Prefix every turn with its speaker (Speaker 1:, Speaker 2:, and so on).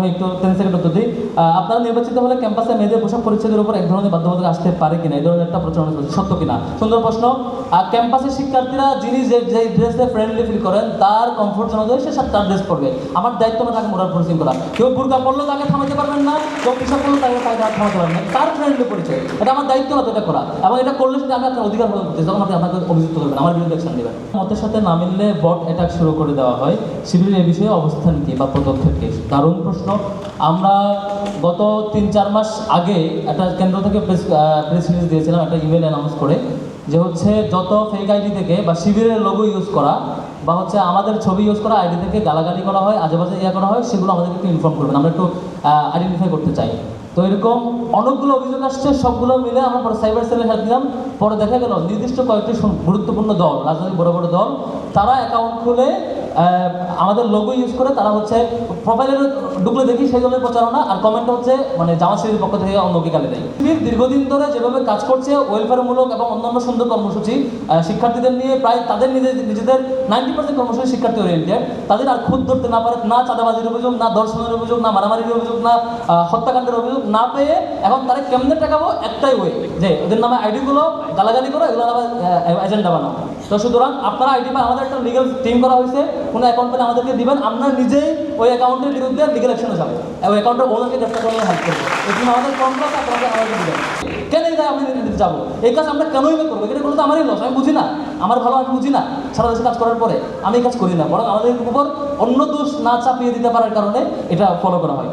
Speaker 1: আমি একটু 10 সেকেন্ড উত্তর দিই। আপনারা নির্বাচিত হলে ক্যাম্পাসে মেয়েদের পোশাক পরিচ্ছদের উপর এক ধরনের বাধ্যবাধকতা আসতে পারে কিনা, এই ধরনের একটা প্রচারণা চলছে, সত্য কিনা? সুন্দর প্রশ্ন। ক্যাম্পাসের শিক্ষার্থীরা যিনি যে ড্রেসে ফ্রেন্ডলি ফিল করেন তার কমফোর্ট জোন অনুযায়ী সে তার ড্রেস পরবে। আমার দায়িত্ব না তাকে মোরাল পরিচয় করা। কেউ বুরকা পড়লেও তাকে থামাতে পারবেন না, কেউ পোশাক পড়লেও তাকে থামাতে পারবেন না, তার ফ্রেন্ডলি পরিচয়, এটা আমার দায়িত্ব না তো এটা করা। এবং এটা করলে যদি আমি আপনার অধিকার প্রদান করতেছি তখন আপনি আপনাকে অভিযুক্ত করবেন, আমার বিরুদ্ধে অ্যাকশন নেবেন। মতের সাথে না মিললে বট অ্যাটাক শুরু করে দেওয়া হয়, শিবিরের এই বিষয়ে অবস্থান কি বা পদক্ষেপ কি? দারুণ প্রশ্ন। আমরা গত 3-4 মাস আগে একটা কেন্দ্র থেকে প্রেস রিলিজ দিয়েছিলাম, একটা ইমেল অ্যানাউন্স করে, যে হচ্ছে যত ফেক আইডি থেকে বা শিবিরের লোগো ইউজ করা বা হচ্ছে আমাদের ছবি ইউজ করা আইডি থেকে গালাগালি করা হয়, আজেবাজে করা হয়, সেগুলো আমাদেরকে একটু ইনফর্ম করবেন, আমরা একটু আইডেন্টিফাই করতে চাই। তো এরকম অনেকগুলো অভিযোগ আসছে, সবগুলো মিলে আমরা পরে সাইবার সেলে হেল্প দিলাম। পরে দেখা গেল নির্দিষ্ট কয়েকটি গুরুত্বপূর্ণ দল, রাজনৈতিক বড় বড় দল, তারা অ্যাকাউন্ট খুলে আমাদের লোগো ইউজ করে তারা হচ্ছে প্রোফাইলে ঢুকলে দেখি সেই দলের প্রচারণা, আর কমেন্ট হচ্ছে মানে জামাত শিবিরের পক্ষ থেকে অন্যকে গালি দেয়। শিবির দীর্ঘদিন ধরে যেভাবে কাজ করছে, ওয়েলফেয়ারমূলক এবং অন্যান্য সুন্দর কর্মসূচি, শিক্ষার্থীদের নিয়ে প্রায় তাদের নিজেদের 90% কর্মসূচি শিক্ষার্থী ওরিয়েন্টেড, তাদের আর খুদ ধরতে না পারে, না চাঁদাবাজির অভিযোগ, না ধর্ষণের অভিযোগ, না মারামারির অভিযোগ, না হত্যাকাণ্ডের অভিযোগ না পেয়ে এখন তারা কেমনে টাকাবো একটাই ওয়ে, যে ওদের নামে আইডিগুলো গালাগালি করো, এগুলো নামে এজেন্ডা বানাও। তো সুতরাং আপনারা আইডি বা আমাদের একটা লিগাল টিম করা হয়েছে, কোনো অ্যাকাউন্ট পেলে আমাদেরকে দিবেন, আমরা নিজেই ওই অ্যাকাউন্টের বিরুদ্ধে লিগাল অ্যাকশনে যাবো এবং অ্যাকাউন্টের ওনারকে গ্রেফতার করে হেল্প করবো। এই টিম আমাদের কন্ট্রোল আপনারা আমাদেরকে দিবেন। কেন এই আমি নিতে যাবো? এই কাজ আমরা কেনই বা করবো? এটা করলে তো আমারই লস, আমি বুঝি না, আমার ভালো আমি বুঝি না। সারা দেশে কাজ করার পরে আমি এই কাজ করি না, বরং আমাদের উপর অন্য দোষ না চাপিয়ে দিতে পারার কারণে এটা ফলো করা হয়।